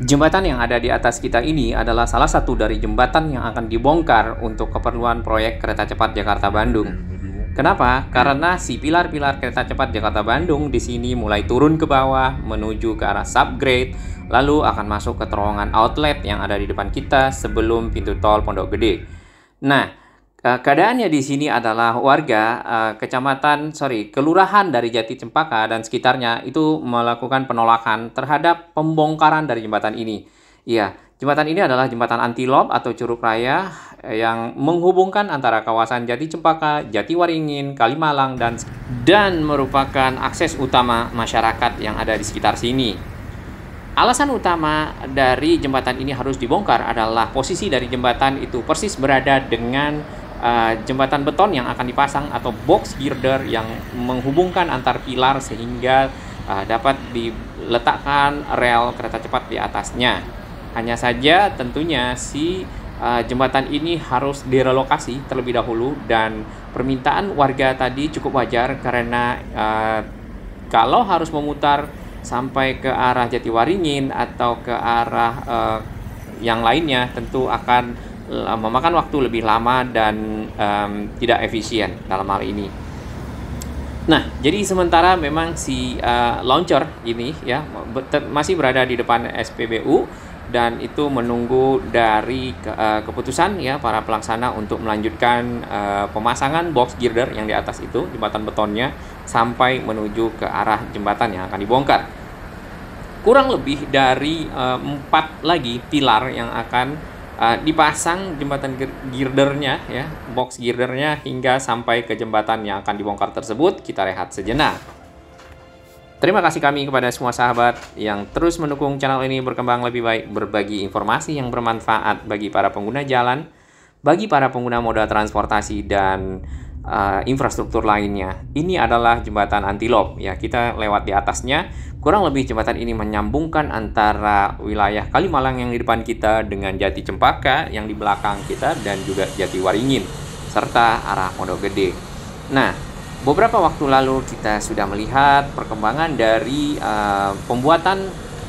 Jembatan yang ada di atas kita ini adalah salah satu dari jembatan yang akan dibongkar untuk keperluan proyek kereta cepat Jakarta-Bandung. Kenapa? Karena si pilar-pilar kereta cepat Jakarta-Bandung di sini mulai turun ke bawah menuju ke arah subgrade, lalu akan masuk ke terowongan outlet yang ada di depan kita sebelum pintu tol Pondok Gede. Nah, keadaannya di sini adalah warga kelurahan dari Jati Cempaka dan sekitarnya itu melakukan penolakan terhadap pembongkaran dari jembatan ini. Iya, jembatan ini adalah jembatan anti-lob atau curug raya yang menghubungkan antara kawasan Jati Cempaka, Jatiwaringin, Kalimalang dan merupakan akses utama masyarakat yang ada di sekitar sini. Alasan utama dari jembatan ini harus dibongkar adalah posisi dari jembatan itu persis berada dengan jembatan beton yang akan dipasang atau box girder yang menghubungkan antar pilar sehingga dapat diletakkan rel kereta cepat di atasnya. Hanya saja tentunya si jembatan ini harus direlokasi terlebih dahulu dan permintaan warga tadi cukup wajar karena kalau harus memutar sampai ke arah Jatiwaringin atau ke arah yang lainnya tentu akan memakan waktu lebih lama dan tidak efisien dalam hal ini. Nah, jadi sementara memang si launcher ini ya masih berada di depan SPBU dan itu menunggu dari keputusan ya para pelaksana untuk melanjutkan pemasangan box girder yang di atas itu jembatan betonnya sampai menuju ke arah jembatan yang akan dibongkar. Kurang lebih dari 4 lagi pilar yang akan dipasang jembatan girdernya ya, box girdernya hingga sampai ke jembatan yang akan dibongkar tersebut. Kita rehat sejenak. Terima kasih kami kepada semua sahabat yang terus mendukung channel ini berkembang lebih baik, berbagi informasi yang bermanfaat bagi para pengguna jalan, bagi para pengguna moda transportasi dan infrastruktur lainnya. Ini adalah jembatan anti-lob ya, kita lewat di atasnya. Kurang lebih jembatan ini menyambungkan antara wilayah Kalimalang yang di depan kita dengan Jati Cempaka yang di belakang kita dan juga Jatiwaringin serta arah Pondok Gede. Nah, beberapa waktu lalu kita sudah melihat perkembangan dari pembuatan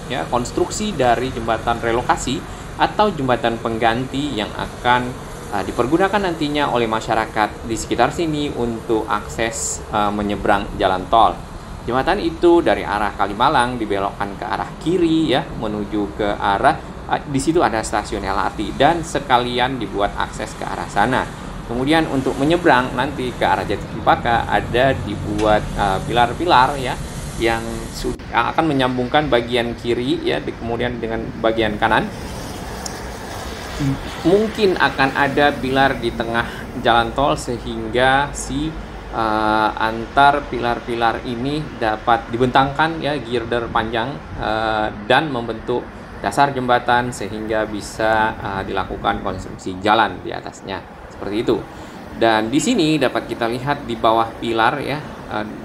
ya konstruksi dari jembatan relokasi atau jembatan pengganti yang akan dipergunakan nantinya oleh masyarakat di sekitar sini untuk akses menyeberang jalan tol. Jembatan itu dari arah Kalimalang dibelokkan ke arah kiri ya menuju ke arah di situ ada stasiun LRT dan sekalian dibuat akses ke arah sana. Kemudian untuk menyeberang nanti ke arah Jati Cempaka ada dibuat pilar-pilar ya yang akan menyambungkan bagian kiri ya kemudian dengan bagian kanan. Mungkin akan ada pilar di tengah jalan tol sehingga si antar pilar-pilar ini dapat dibentangkan ya girder panjang dan membentuk dasar jembatan sehingga bisa dilakukan konstruksi jalan di atasnya seperti itu. Dan di sini dapat kita lihat di bawah pilar ya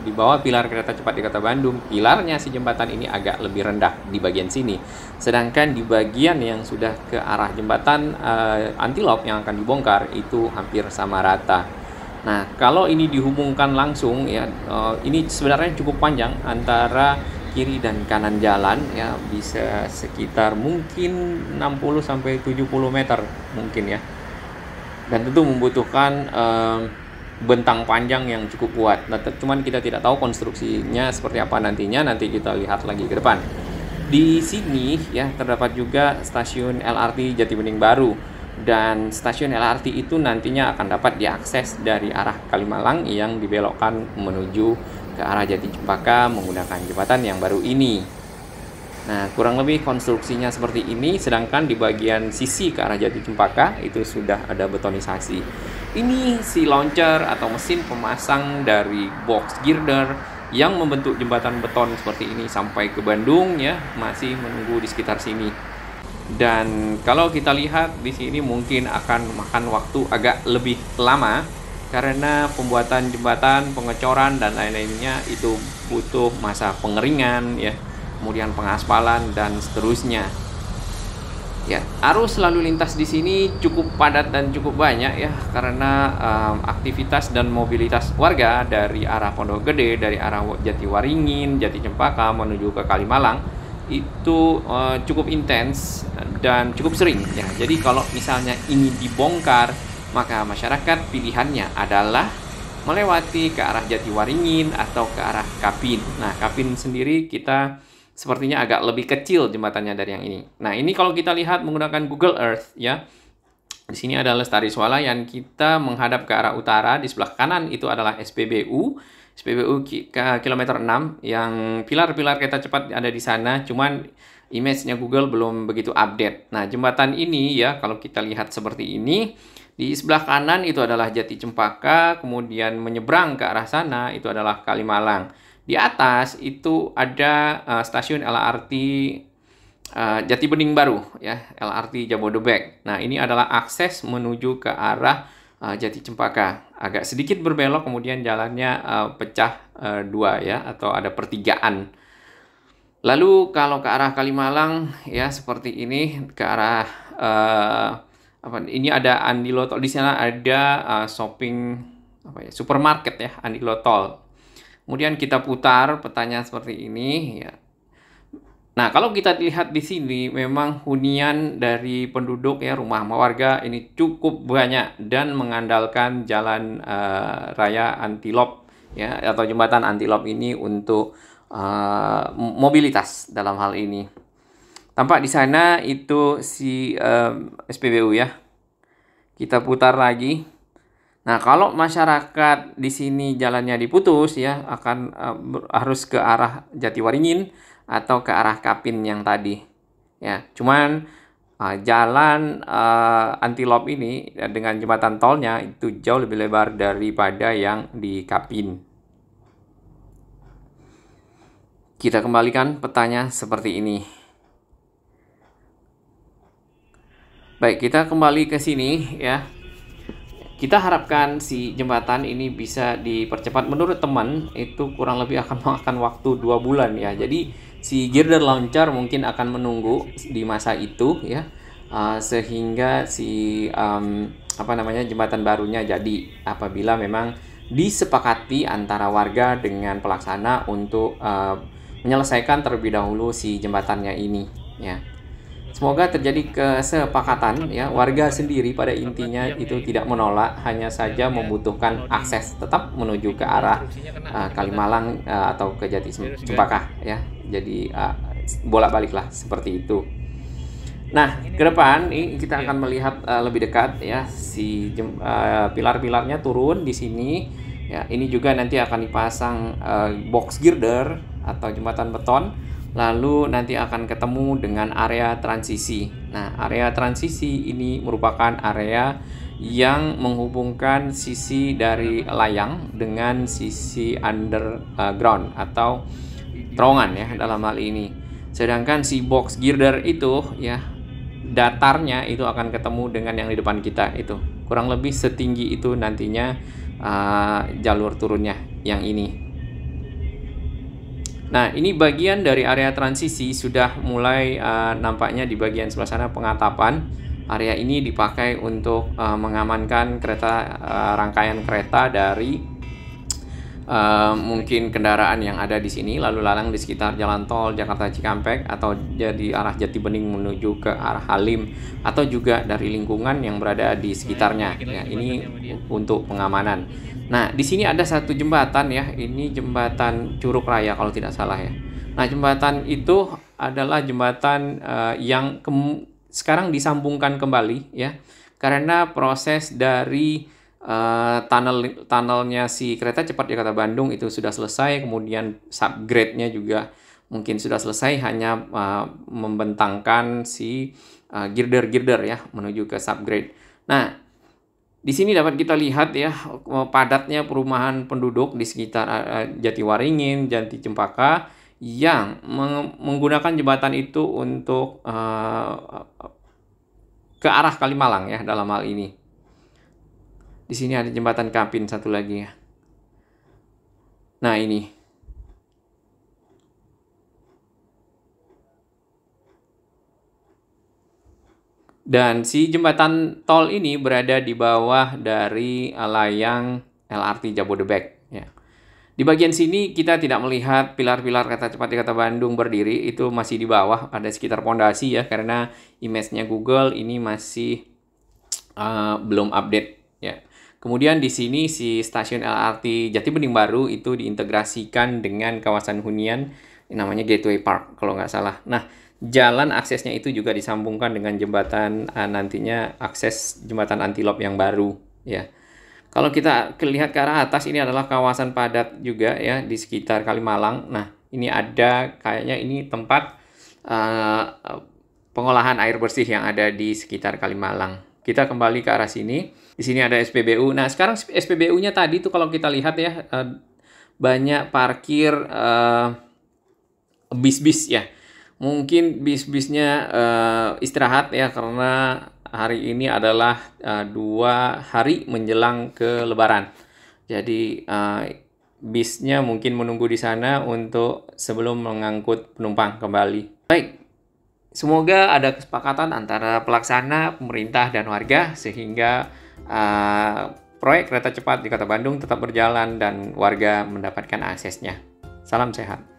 di bawah pilar kereta cepat Jakarta Bandung, pilarnya si jembatan ini agak lebih rendah di bagian sini. Sedangkan di bagian yang sudah ke arah jembatan anti-lob yang akan dibongkar itu hampir sama rata. Nah, kalau ini dihubungkan langsung ya, ini sebenarnya cukup panjang antara kiri dan kanan jalan ya, bisa sekitar mungkin 60 sampai 70 meter mungkin ya. Dan tentu membutuhkan bentang panjang yang cukup kuat. Nah, cuman kita tidak tahu konstruksinya seperti apa nantinya, nanti kita lihat lagi ke depan. Di sini ya terdapat juga stasiun LRT Jatibening Baru. Dan stasiun LRT itu nantinya akan dapat diakses dari arah Kalimalang yang dibelokkan menuju ke arah Jati Cempaka menggunakan jembatan yang baru ini. Nah, kurang lebih konstruksinya seperti ini, sedangkan di bagian sisi ke arah Jati Cempaka itu sudah ada betonisasi. Ini si launcher atau mesin pemasang dari box girder yang membentuk jembatan beton seperti ini sampai ke Bandung ya, masih menunggu di sekitar sini. Dan kalau kita lihat di sini mungkin akan makan waktu agak lebih lama karena pembuatan jembatan, pengecoran dan lain-lainnya itu butuh masa pengeringan ya, kemudian pengaspalan dan seterusnya. Ya, arus lalu lintas di sini cukup padat dan cukup banyak ya karena aktivitas dan mobilitas warga dari arah Pondok Gede, dari arah Jatiwaringin, Jati Cempaka menuju ke Kalimalang itu cukup intens dan cukup sering ya. Jadi kalau misalnya ini dibongkar, maka masyarakat pilihannya adalah melewati ke arah Jatiwaringin atau ke arah Kapin. Nah, Kapin sendiri kita sepertinya agak lebih kecil jembatannya dari yang ini. Nah, ini kalau kita lihat menggunakan Google Earth ya. Di sini ada Lestari Swalayan, kita menghadap ke arah utara, di sebelah kanan itu adalah SPBU. SPBU kilometer 6 yang pilar-pilar kereta cepat ada di sana, cuman image-nya Google belum begitu update. Nah, jembatan ini ya kalau kita lihat seperti ini, di sebelah kanan itu adalah Jati Cempaka, kemudian menyeberang ke arah sana itu adalah Kalimalang. Di atas itu ada stasiun LRT Jati Bening baru ya, LRT Jabodebek. Nah, ini adalah akses menuju ke arah Jati Cempaka. Agak sedikit berbelok, kemudian jalannya pecah dua ya, atau ada pertigaan. Lalu kalau ke arah Kalimalang ya seperti ini, ke arah ini ada Andilo Tol. Di sana ada shopping supermarket ya, Andilo Tol. Kemudian kita putar petanya seperti ini ya. Nah, kalau kita lihat di sini memang hunian dari penduduk ya, rumah warga ini cukup banyak dan mengandalkan jalan raya Antilop ya, atau jembatan Antilop ini untuk mobilitas dalam hal ini. Tampak di sana itu si SPBU ya. Kita putar lagi. Nah, kalau masyarakat di sini jalannya diputus ya, akan harus ke arah Jatiwaringin atau ke arah Kapin yang tadi ya. Cuman jalan Antilop ini dengan jembatan tolnya itu jauh lebih lebar daripada yang di Kapin. Kita kembalikan petanya seperti ini. Baik, kita kembali ke sini ya. Kita harapkan si jembatan ini bisa dipercepat. Menurut teman itu kurang lebih akan memakan waktu 2 bulan ya. Jadi si girder launcher mungkin akan menunggu di masa itu ya, sehingga si jembatan barunya jadi apabila memang disepakati antara warga dengan pelaksana untuk menyelesaikan terlebih dahulu si jembatannya ini ya. Semoga terjadi kesepakatan ya, warga sendiri pada intinya itu tidak menolak, hanya saja membutuhkan akses tetap menuju ke arah Kalimalang atau ke Jati Cempaka ya. Jadi bolak-baliklah seperti itu. Nah, ke depan ini kita akan melihat lebih dekat ya, si pilar-pilarnya turun di sini ya. Ini juga nanti akan dipasang box girder atau jembatan beton. Lalu nanti akan ketemu dengan area transisi. Nah, area transisi ini merupakan area yang menghubungkan sisi dari layang dengan sisi underground atau terowongan ya dalam hal ini. Sedangkan si box girder itu ya, datarnya itu akan ketemu dengan yang di depan kita itu. Kurang lebih setinggi itu nantinya jalur turunnya yang ini. Nah, ini bagian dari area transisi sudah mulai nampaknya di bagian sebelah sana pengatapan. Area ini dipakai untuk mengamankan kereta, rangkaian kereta dari mungkin kendaraan yang ada di sini lalu lalang di sekitar jalan tol Jakarta Cikampek, atau jadi arah Jati Bening menuju ke arah Halim, atau juga dari lingkungan yang berada di sekitarnya. Ya, ini untuk pengamanan. Nah, di sini ada satu jembatan ya, ini jembatan Curug Raya kalau tidak salah ya. Nah, jembatan itu adalah jembatan yang sekarang disambungkan kembali ya, karena proses dari tunnelnya si kereta cepat Jakarta Bandung itu sudah selesai, kemudian subgrade-nya juga mungkin sudah selesai, hanya membentangkan si girder-girder ya menuju ke subgrade. Nah, di sini dapat kita lihat ya padatnya perumahan penduduk di sekitar Jatiwaringin, Jati Cempaka yang menggunakan jembatan itu untuk ke arah Kalimalang ya dalam hal ini. Di sini ada jembatan Kapin satu lagi ya. Nah, ini. Dan si jembatan tol ini berada di bawah dari layang LRT Jabodebek ya. Di bagian sini kita tidak melihat pilar-pilar kereta cepat di Kota Bandung berdiri, itu masih di bawah, ada sekitar pondasi ya, karena image-nya Google ini masih belum update ya. Kemudian di sini si stasiun LRT Jatibening Baru itu diintegrasikan dengan kawasan hunian namanya Gateway Park kalau nggak salah. Nah, jalan aksesnya itu juga disambungkan dengan jembatan nantinya akses jembatan Antilop yang baru ya. Kalau kita lihat ke arah atas, ini adalah kawasan padat juga ya di sekitar Kalimalang. Nah, ini ada kayaknya ini tempat pengolahan air bersih yang ada di sekitar Kalimalang. Kita kembali ke arah sini. Di sini ada SPBU. Nah, sekarang SPBU-nya tadi tuh kalau kita lihat ya, banyak parkir bis-bis ya. Mungkin bis-bisnya istirahat ya, karena hari ini adalah 2 hari menjelang ke Lebaran. Jadi bisnya mungkin menunggu di sana untuk sebelum mengangkut penumpang kembali. Baik, semoga ada kesepakatan antara pelaksana, pemerintah, dan warga sehingga proyek kereta cepat di Kota Bandung tetap berjalan dan warga mendapatkan aksesnya. Salam sehat.